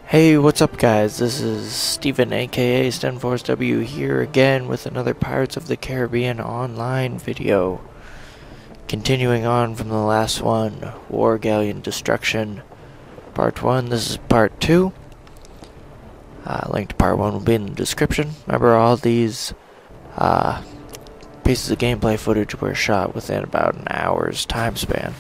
Hey, what's up guys? This is Steven aka StenForceW here again with another Pirates of the Caribbean online video. Continuing on from the last one, War Galleon Destruction, Part 1. This is Part 2. Link to Part 1 will be in the description. Remember, all these pieces of gameplay footage were shot within about an hour's time span.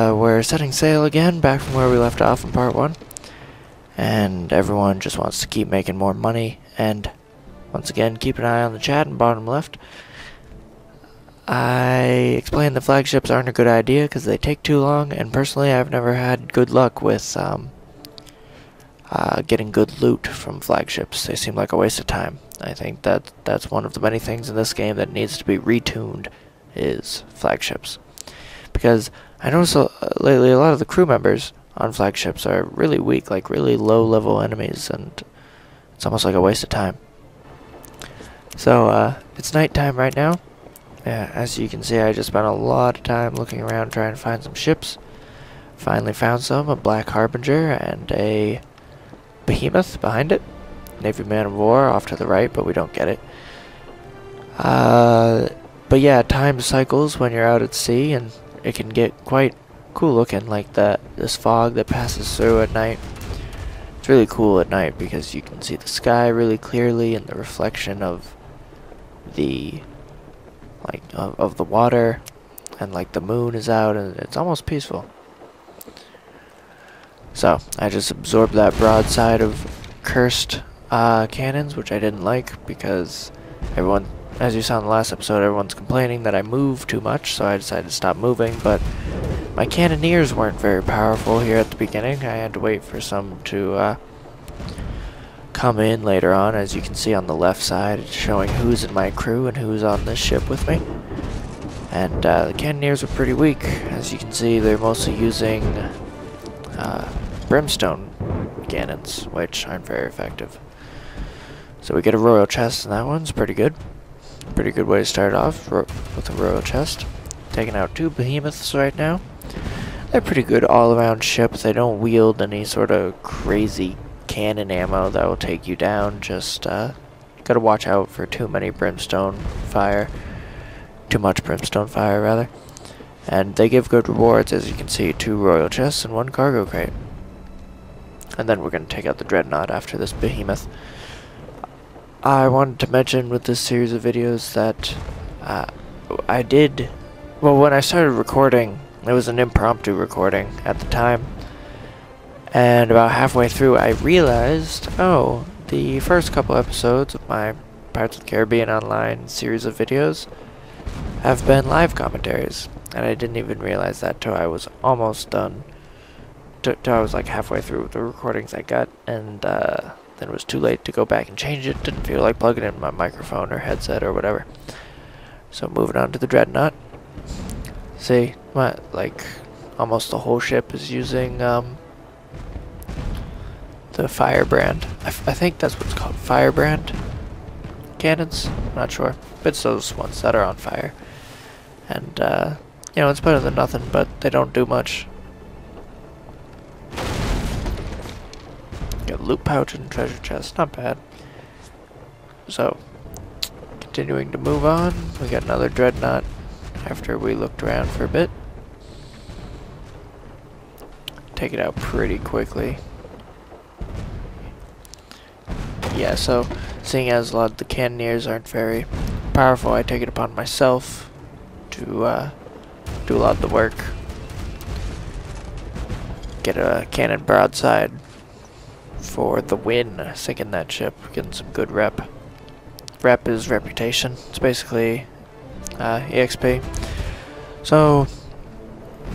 We're setting sail again, back from where we left off in Part 1. And everyone just wants to keep making more money. And once again, keep an eye on the chat in bottom left. I explained the flagships aren't a good idea because they take too long. And personally, I've never had good luck with getting good loot from flagships. They seem like a waste of time. I think that's one of the many things in this game that needs to be retuned, is flagships. Because I noticed lately a lot of the crew members on flagships are really weak, like really low level enemies, and it's almost like a waste of time. So it's nighttime right now. As you can see, I just spent a lot of time looking around trying to find some ships. Finally found some, a Black Harbinger and a Behemoth behind it. Navy Man of War off to the right, but we don't get it. But yeah, time cycles when you're out at sea, and it can get quite cool looking, like this fog that passes through at night. It's really cool at night because you can see the sky really clearly and the reflection of the of the water, and like the moon is out, and it's almost peaceful. So I just absorbed that broadside of cursed cannons, which I didn't like because everyone, as you saw in the last episode, everyone's complaining that I move too much, so I decided to stop moving. But my cannoneers weren't very powerful here at the beginning. I had to wait for some to come in later on. As you can see on the left side, it's showing who's in my crew and who's on this ship with me. And the cannoneers were pretty weak. As you can see, they're mostly using brimstone cannons, which aren't very effective. So we get a royal chest, and that one's pretty good. Pretty good way to start off with a royal chest. Taking out 2 behemoths right now. They're pretty good all-around ships. They don't wield any sort of crazy cannon ammo that will take you down. Just gotta watch out for too much brimstone fire, rather. And they give good rewards, as you can see, 2 royal chests and 1 cargo crate. And then we're gonna take out the dreadnought after this behemoth. I wanted to mention with this series of videos that when I started recording, it was an impromptu recording at the time, and about halfway through I realized, oh, the first couple episodes of my Pirates of the Caribbean Online series of videos have been live commentaries, and I didn't even realize that till I was almost done, till I was like halfway through the recordings I got, and then it was too late to go back and change it. Didn't feel like plugging in my microphone or headset or whatever. So moving on to the dreadnought. See, like almost the whole ship is using the firebrand. I think that's what it's called, firebrand cannons. Not sure, but it's those ones that are on fire. And you know, it's better than nothing, but they don't do much. Got loot pouch and treasure chest, not bad. So, continuing to move on, we got another dreadnought after we looked around for a bit. Take it out pretty quickly. Yeah, so seeing as a lot of the cannoneers aren't very powerful, I take it upon myself to do a lot of the work. Get a cannon broadside for the win, sinking that ship, getting some good rep. Rep is reputation. It's basically EXP. So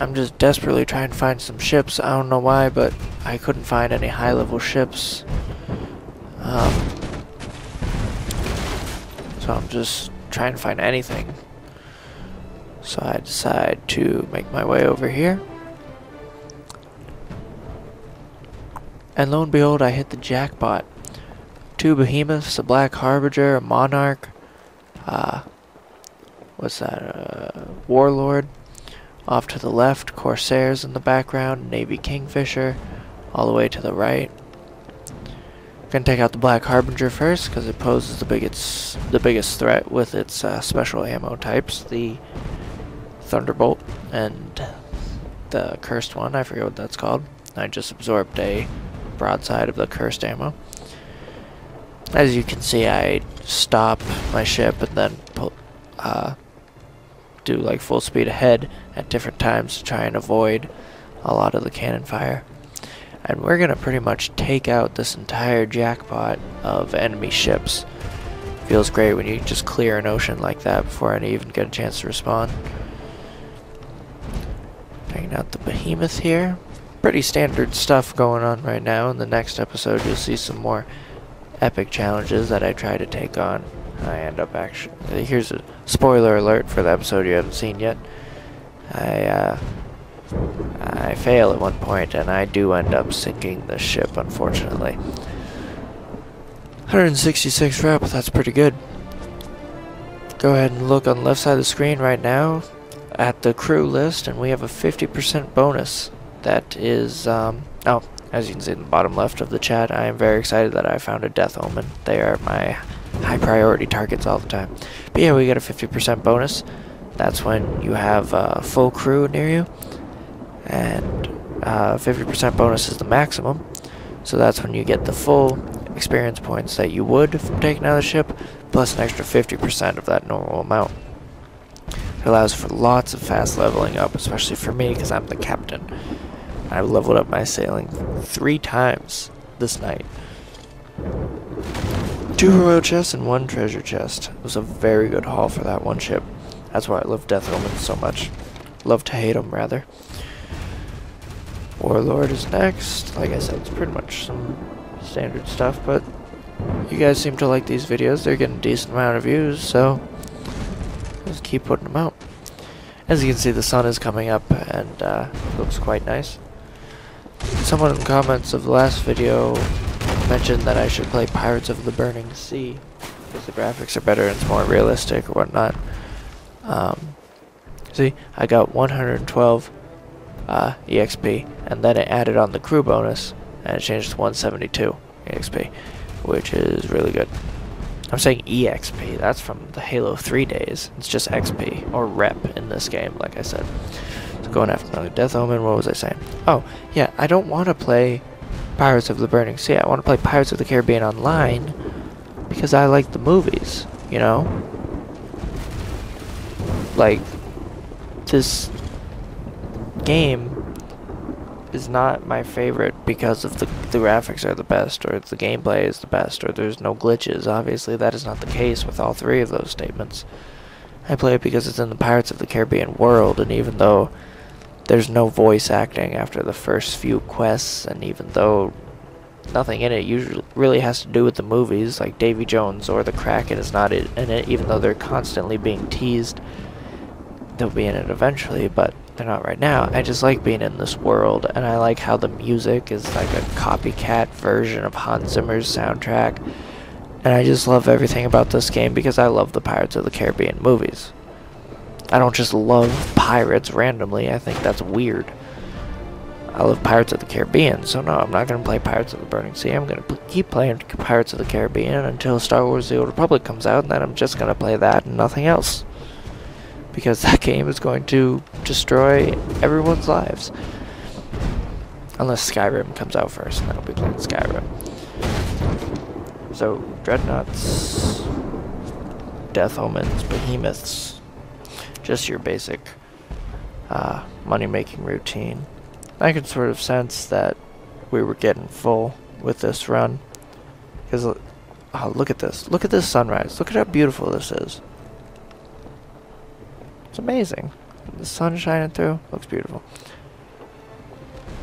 I'm just desperately trying to find some ships. I don't know why, but I couldn't find any high-level ships. So I'm just trying to find anything. So I decide to make my way over here. And lo and behold, I hit the jackpot. 2 behemoths, a Black Harbinger, a Monarch, what's that, Warlord. Off to the left, Corsairs in the background, Navy Kingfisher, all the way to the right. Gonna take out the Black Harbinger first because it poses the biggest threat with its special ammo types, the Thunderbolt and the cursed one. I forget what that's called. I just absorbed a broadside of the cursed ammo. As you can see, I stop my ship and then do like full speed ahead at different times to try and avoid a lot of the cannon fire. And we're gonna pretty much take out this entire jackpot of enemy ships. Feels great when you just clear an ocean like that before any even get a chance to respawn. Taking out the behemoth here. Pretty standard stuff going on right now. In the next episode you'll see some more epic challenges that I try to take on. I end up actually, here's a spoiler alert for the episode you haven't seen yet. I fail at one point and I do end up sinking the ship, unfortunately. 166 rep, that's pretty good. Go ahead and look on the left side of the screen right now at the crew list, and we have a 50% bonus. That is, oh, as you can see in the bottom left of the chat, I am very excited that I found a Death Omen. They are my high priority targets all the time. But yeah, we get a 50% bonus. That's when you have a full crew near you, and 50% bonus is the maximum. So that's when you get the full experience points that you would from taking out the ship, plus an extra 50% of that normal amount. It allows for lots of fast leveling up, especially for me because I'm the captain. I leveled up my sailing 3 times this night. 2 royal chests and 1 treasure chest. It was a very good haul for that one ship. That's why I love Death Omen so much. Love to hate them, rather. Warlord is next. Like I said, it's pretty much some standard stuff, but you guys seem to like these videos. They're getting a decent amount of views, so just keep putting them out. As you can see, the sun is coming up and looks quite nice. Someone in the comments of the last video mentioned that I should play Pirates of the Burning Sea because the graphics are better and it's more realistic or whatnot. See, I got 112 EXP, and then it added on the crew bonus and it changed to 172 EXP, which is really good. I'm saying EXP, that's from the Halo 3 days. It's just XP, or rep in this game, like I said. So going after another Death Omen, what was I saying? Oh, yeah, I don't want to play Pirates of the Burning Sea. I want to play Pirates of the Caribbean Online because I like the movies, you know? Like, this game is not my favorite because of the graphics are the best, or the gameplay is the best, or there's no glitches. Obviously, that is not the case with all 3 of those statements. I play it because it's in the Pirates of the Caribbean world, and even though there's no voice acting after the first few quests, and even though nothing in it usually really has to do with the movies, like Davy Jones or the Kraken is not in it, even though they're constantly being teased. They'll be in it eventually, but they're not right now. I just like being in this world, and I like how the music is like a copycat version of Hans Zimmer's soundtrack. And I just love everything about this game because I love the Pirates of the Caribbean movies. I don't just love pirates randomly. I think that's weird. I love Pirates of the Caribbean, so no, I'm not going to play Pirates of the Burning Sea. I'm going to keep playing Pirates of the Caribbean until Star Wars The Old Republic comes out, and then I'm just going to play that and nothing else. Because that game is going to destroy everyone's lives. Unless Skyrim comes out first, and then I'll be playing Skyrim. So, Dreadnoughts, Death Omens, Behemoths, just your basic money-making routine. I could sort of sense that we were getting full with this run. Because, oh, look at this. Look at this sunrise. Look at how beautiful this is. It's amazing. The sun shining through. Looks beautiful.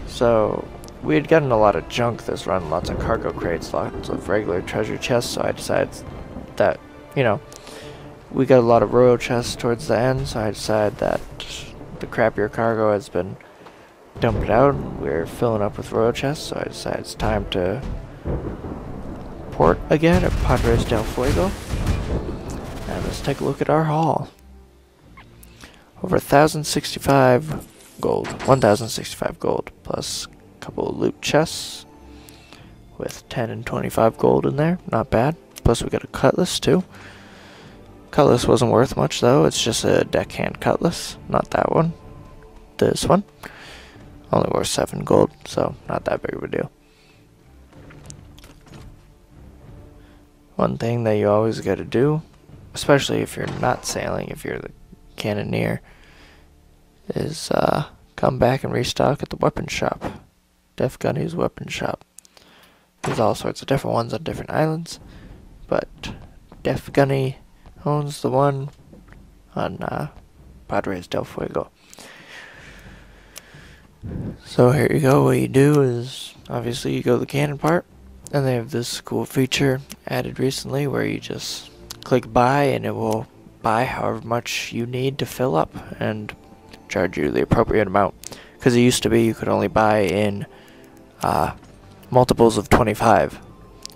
So, we had gotten a lot of junk this run. Lots of cargo crates, lots of regular treasure chests. So I decided that, you know, we got a lot of royal chests towards the end. So I decided that the crappier cargo has been dumped out. We're filling up with royal chests. So I decided it's time to port again at Padres del Fuego. And let's take a look at our haul. Over 1,065 gold, 1,065 gold, plus couple of loot chests with 10 and 25 gold in there. Not bad. Plus we got a cutlass too. Cutlass wasn't worth much though. It's just a deckhand cutlass. Not that one. This one. Only worth 7 gold, so not that big of a deal. One thing that you always gotta do, especially if you're not sailing, if you're the cannoneer, is come back and restock at the weapon shop. Def Gunny's weapon shop. There's all sorts of different ones on different islands, but Def Gunny owns the one on Padres del Fuego. So here you go. What you do is obviously you go to the cannon part, and they have this cool feature added recently where you just click buy and it will buy however much you need to fill up and charge you the appropriate amount. Because it used to be you could only buy in multiples of 25.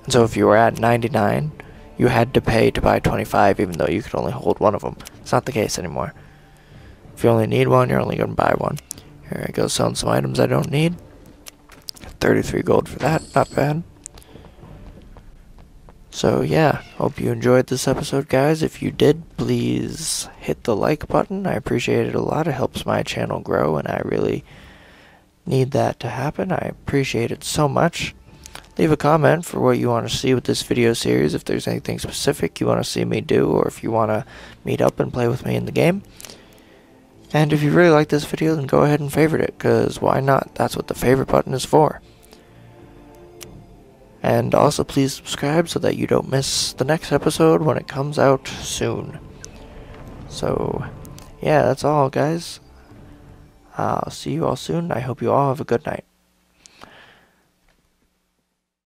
And so if you were at 99, you had to pay to buy 25 even though you could only hold one of them. It's not the case anymore. If you only need one, you're only going to buy one. Here I go selling some items I don't need. 33 gold for that, not bad. So yeah, hope you enjoyed this episode, guys. If you did, please hit the like button. I appreciate it a lot. It helps my channel grow, and I really need that to happen. I appreciate it so much. Leave a comment for what you want to see with this video series, if there's anything specific you want to see me do, or if you want to meet up and play with me in the game. And if you really like this video, then go ahead and favorite it, because why not? That's what the favorite button is for. And also please subscribe so that you don't miss the next episode when it comes out soon. So, yeah, that's all, guys. I'll see you all soon. I hope you all have a good night.